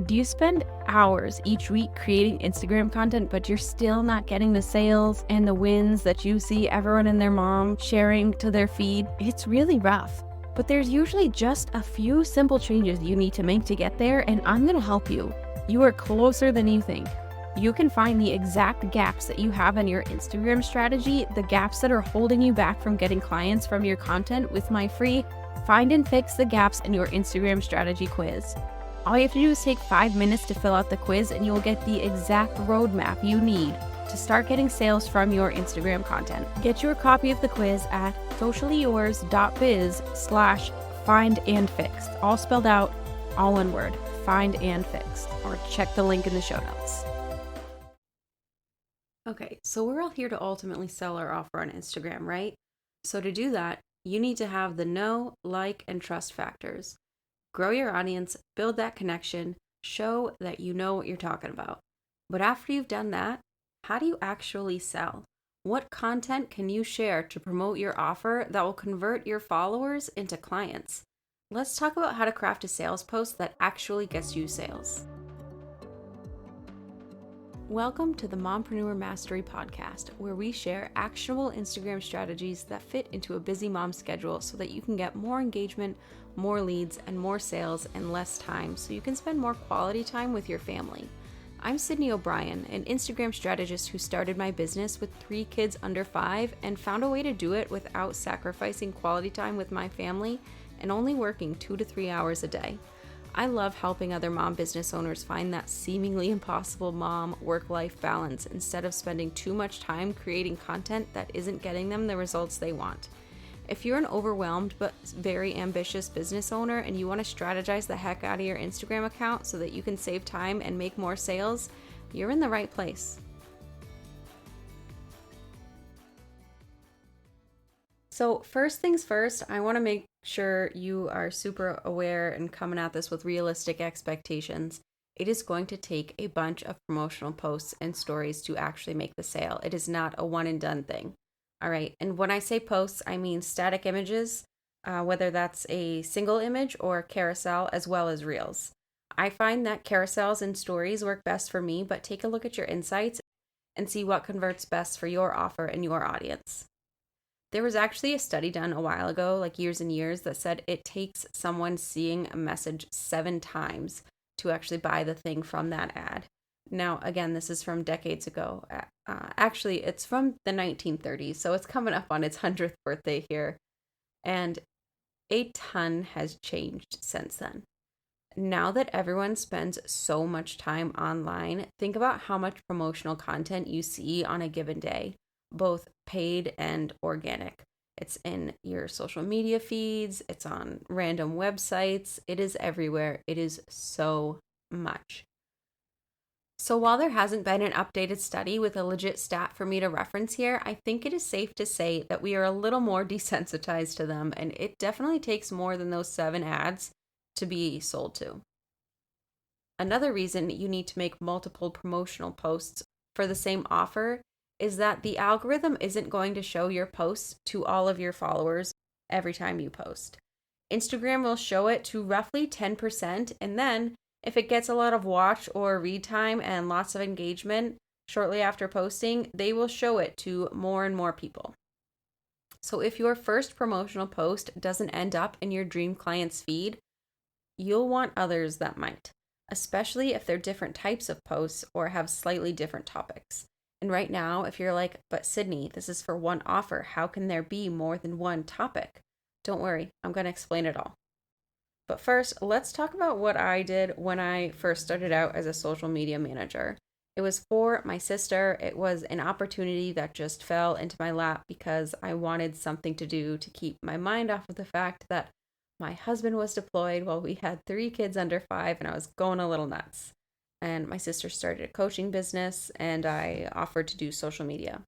Do you spend hours each week creating Instagram content, but you're still not getting the sales and the wins that you see everyone and their mom sharing to their feed? It's really rough. But there's usually just a few simple changes you need to make to get there, and I'm going to help you. You are closer than you think. You can find the exact gaps that you have in your Instagram strategy, the gaps that are holding you back from getting clients from your content, with my free Find and Fix the Gaps in Your Instagram Strategy quiz. All you have to do is take 5 minutes to fill out the quiz, and you will get the exact roadmap you need to start getting sales from your Instagram content. Get your copy of the quiz at sociallyyours.biz/findandfixed. All spelled out, all one word, find and fixed, or check the link in the show notes. Okay, so we're all here to ultimately sell our offer on Instagram, right? So to do that, you need to have the know, like, and trust factors. Grow your audience, build that connection, show that you know what you're talking about. But after you've done that, how do you actually sell? What content can you share to promote your offer that will convert your followers into clients? Let's talk about how to craft a sales post that actually gets you sales. Welcome to the Mompreneur Mastery Podcast, where we share actionable Instagram strategies that fit into a busy mom's schedule so that you can get more engagement, more leads, and more sales in less time so you can spend more quality time with your family. I'm Sydney O'Brien, an Instagram strategist who started my business with 3 kids under 5 and found a way to do it without sacrificing quality time with my family and only working 2 to 3 hours a day. I love helping other mom business owners find that seemingly impossible mom work-life balance instead of spending too much time creating content that isn't getting them the results they want. If you're an overwhelmed but very ambitious business owner and you want to strategize the heck out of your Instagram account so that you can save time and make more sales, you're in the right place. So first things first, I want to make sure you are super aware and coming at this with realistic expectations. It is going to take a bunch of promotional posts and stories to actually make the sale. It is not a one and done thing. All right. And when I say posts, I mean static images, whether that's a single image or carousel, as well as reels. I find that carousels and stories work best for me, but take a look at your insights and see what converts best for your offer and your audience. There was actually a study done a while ago, like years and years, that said it takes someone seeing a message 7 times to actually buy the thing from that ad. Now, again, this is from decades ago. Actually, it's from the 1930s, so it's coming up on its 100th birthday here. And a ton has changed since then. Now that everyone spends so much time online, think about how much promotional content you see on a given day, both paid and organic. It's in your social media feeds, it's on random websites, it is everywhere. It is so much. So while there hasn't been an updated study with a legit stat for me to reference here, I think it is safe to say that we are a little more desensitized to them, and it definitely takes more than those 7 ads to be sold to. Another reason you need to make multiple promotional posts for the same offer is that the algorithm isn't going to show your posts to all of your followers every time you post. Instagram will show it to roughly 10%, and then if it gets a lot of watch or read time and lots of engagement shortly after posting, they will show it to more and more people. So if your first promotional post doesn't end up in your dream client's feed, you'll want others that might, especially if they're different types of posts or have slightly different topics. And right now, if you're like, but Sydney, this is for one offer, how can there be more than one topic? Don't worry, I'm going to explain it all. But first, let's talk about what I did when I first started out as a social media manager. It was for my sister. It was an opportunity that just fell into my lap because I wanted something to do to keep my mind off of the fact that my husband was deployed while we had 3 kids under 5 and I was going a little nuts. And my sister started a coaching business and I offered to do social media.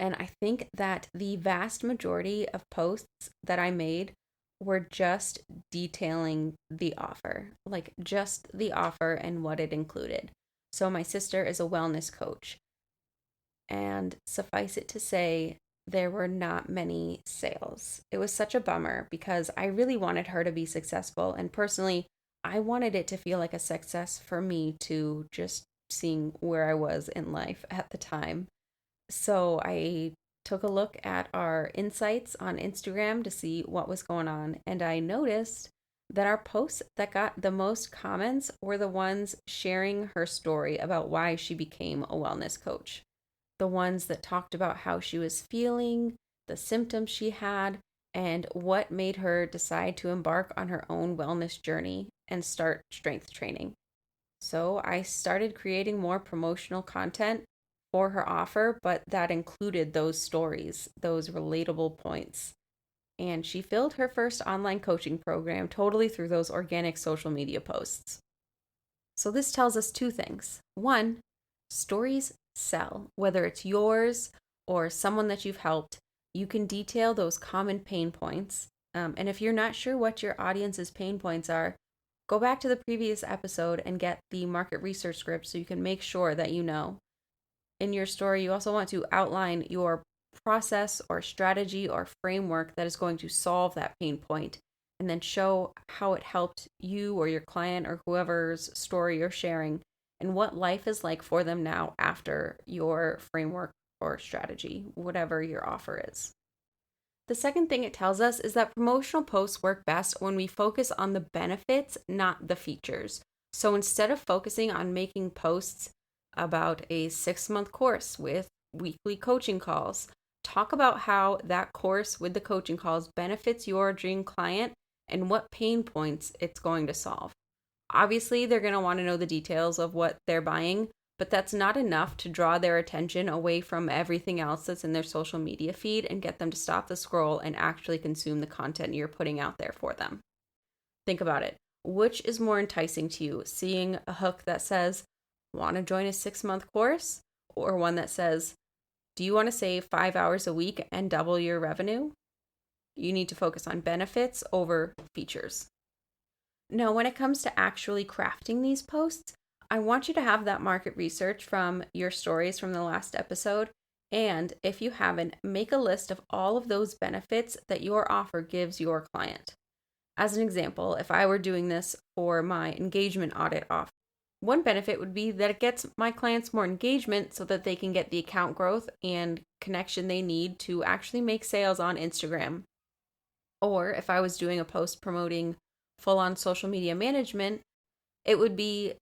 And I think that the vast majority of posts that I made were just detailing the offer, like just the offer and what it included. So my sister is a wellness coach, and suffice it to say, there were not many sales. It was such a bummer because I really wanted her to be successful, and personally, I wanted it to feel like a success for me to just seeing where I was in life at the time. So I took a look at our insights on Instagram to see what was going on, and I noticed that our posts that got the most comments were the ones sharing her story about why she became a wellness coach. The ones that talked about how she was feeling, the symptoms she had, and what made her decide to embark on her own wellness journey and start strength training. So I started creating more promotional content for her offer, but that included those stories, those relatable points. And she filled her first online coaching program totally through those organic social media posts. So this tells us two things. One, stories sell, whether it's yours or someone that you've helped. You can detail those common pain points. And if you're not sure what your audience's pain points are, go back to the previous episode and get the market research script so you can make sure that you know. In your story, you also want to outline your process or strategy or framework that is going to solve that pain point, and then show how it helped you or your client or whoever's story you're sharing and what life is like for them now after your framework or strategy, whatever your offer is. The second thing it tells us is that promotional posts work best when we focus on the benefits, not the features. So instead of focusing on making posts about a 6-month course with weekly coaching calls, talk about how that course with the coaching calls benefits your dream client and what pain points it's going to solve. Obviously, they're going to want to know the details of what they're buying, but that's not enough to draw their attention away from everything else that's in their social media feed and get them to stop the scroll and actually consume the content you're putting out there for them. Think about it. Which is more enticing to you? Seeing a hook that says, want to join a 6-month course? Or one that says, do you want to save 5 hours a week and double your revenue? You need to focus on benefits over features. Now, when it comes to actually crafting these posts, I want you to have that market research from your stories from the last episode. And if you haven't, make a list of all of those benefits that your offer gives your client. As an example, if I were doing this for my engagement audit offer, one benefit would be that it gets my clients more engagement so that they can get the account growth and connection they need to actually make sales on Instagram. Or if I was doing a post promoting full-on social media management, it would be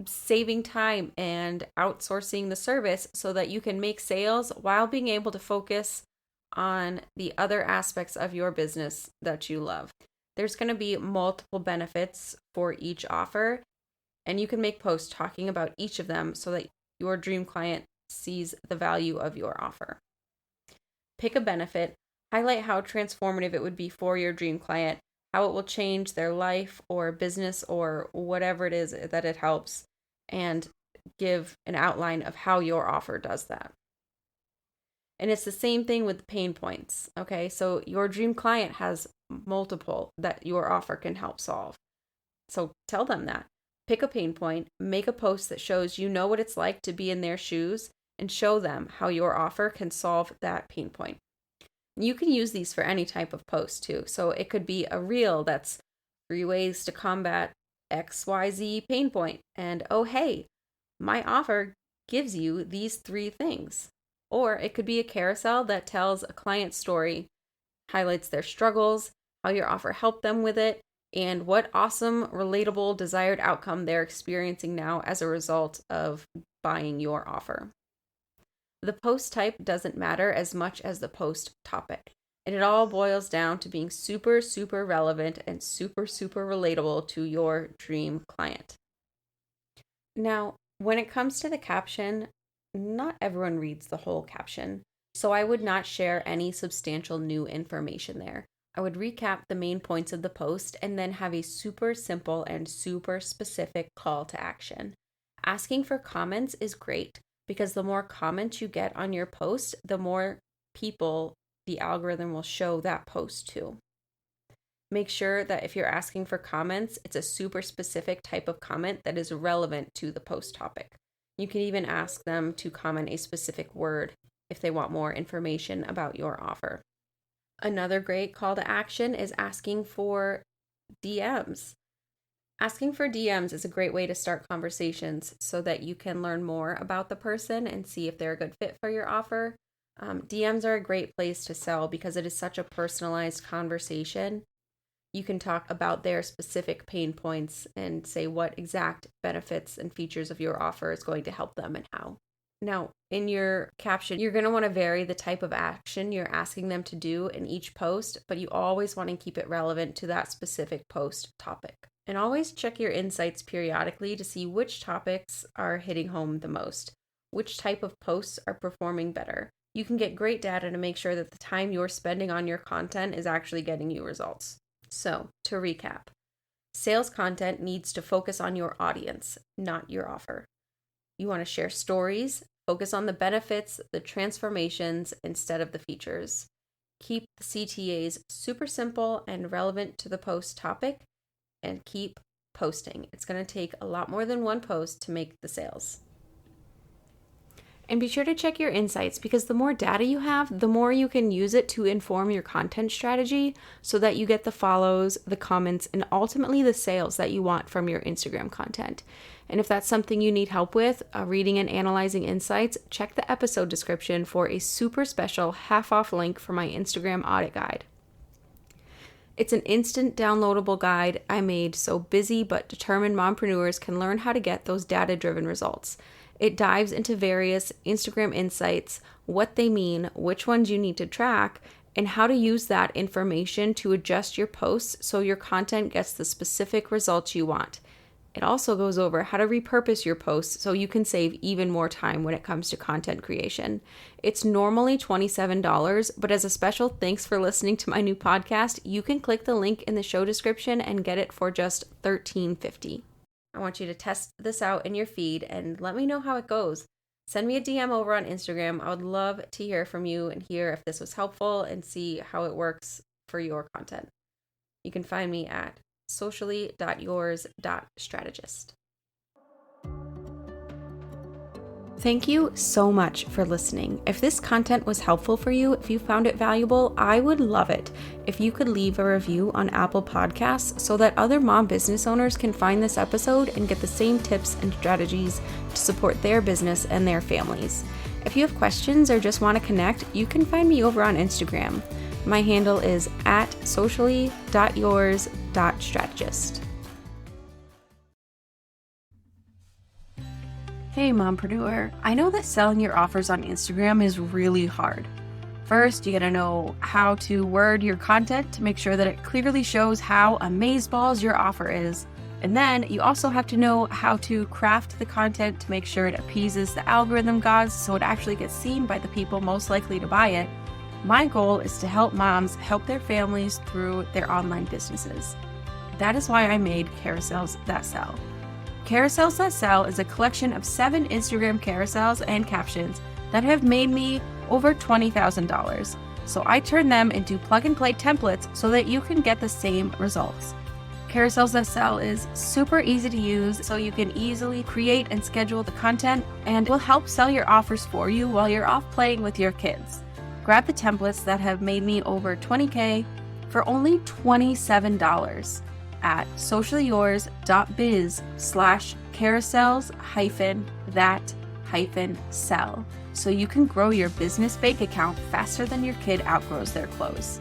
saving time and outsourcing the service so that you can make sales while being able to focus on the other aspects of your business that you love. There's going to be multiple benefits for each offer, and you can make posts talking about each of them so that your dream client sees the value of your offer. Pick a benefit, highlight how transformative it would be for your dream client, how it will change their life or business or whatever it is that it helps, and give an outline of how your offer does that. And it's the same thing with the pain points, okay? So your dream client has multiple that your offer can help solve. So tell them that. Pick a pain point, make a post that shows you know what it's like to be in their shoes, and show them how your offer can solve that pain point. You can use these for any type of post too. So it could be a reel that's 3 ways to combat XYZ pain point. And oh, hey, my offer gives you these 3 things. Or it could be a carousel that tells a client story, highlights their struggles, how your offer helped them with it, and what awesome, relatable, desired outcome they're experiencing now as a result of buying your offer. The post type doesn't matter as much as the post topic. And it all boils down to being super, super relevant and super, super relatable to your dream client. Now, when it comes to the caption, not everyone reads the whole caption, so I would not share any substantial new information there. I would recap the main points of the post and then have a super simple and super specific call to action. Asking for comments is great because the more comments you get on your post, the more people the algorithm will show that post to. Make sure that if you're asking for comments, it's a super specific type of comment that is relevant to the post topic. You can even ask them to comment a specific word if they want more information about your offer. Another great call to action is asking for DMs. Asking for DMs is a great way to start conversations so that you can learn more about the person and see if they're a good fit for your offer. DMs are a great place to sell because it is such a personalized conversation. You can talk about their specific pain points and say what exact benefits and features of your offer is going to help them and how. Now, in your caption, you're going to want to vary the type of action you're asking them to do in each post, but you always want to keep it relevant to that specific post topic. And always check your insights periodically to see which topics are hitting home the most, which type of posts are performing better. You can get great data to make sure that the time you're spending on your content is actually getting you results. So, to recap, sales content needs to focus on your audience, not your offer. You want to share stories, focus on the benefits, the transformations, instead of the features. Keep the CTAs super simple and relevant to the post topic, and keep posting. It's going to take a lot more than one post to make the sales. And be sure to check your insights because the more data you have, the more you can use it to inform your content strategy so that you get the follows, the comments, and ultimately the sales that you want from your Instagram content. And if that's something you need help with, reading and analyzing insights, check the episode description for a super special half-off link for my Instagram audit guide. It's an instant downloadable guide I made so busy but determined mompreneurs can learn how to get those data-driven results. It dives into various Instagram insights, what they mean, which ones you need to track, and how to use that information to adjust your posts so your content gets the specific results you want. It also goes over how to repurpose your posts so you can save even more time when it comes to content creation. It's normally $27, but as a special thanks for listening to my new podcast, you can click the link in the show description and get it for just $13.50. I want you to test this out in your feed and let me know how it goes. Send me a DM over on Instagram. I would love to hear from you and hear if this was helpful and see how it works for your content. You can find me at socially.yours.strategist. Thank you so much for listening. If this content was helpful for you, if you found it valuable, I would love it if you could leave a review on Apple Podcasts so that other mom business owners can find this episode and get the same tips and strategies to support their business and their families. If you have questions or just want to connect, you can find me over on Instagram. My handle is at socially.yours.strategist. Hey mompreneur, I know that selling your offers on Instagram is really hard. First, you gotta know how to word your content to make sure that it clearly shows how amazeballs your offer is. And then you also have to know how to craft the content to make sure it appeases the algorithm gods so it actually gets seen by the people most likely to buy it. My goal is to help moms help their families through their online businesses. That is why I made Carousels That Sell. Carousels That Sell is a collection of 7 Instagram carousels and captions that have made me over $20,000. So I turn them into plug-and-play templates so that you can get the same results. Carousels That Sell is super easy to use, so you can easily create and schedule the content and will help sell your offers for you while you're off playing with your kids. Grab the templates that have made me over $20K for only $27 at sociallyyours.biz/carousels-that-sell so you can grow your business bank account faster than your kid outgrows their clothes.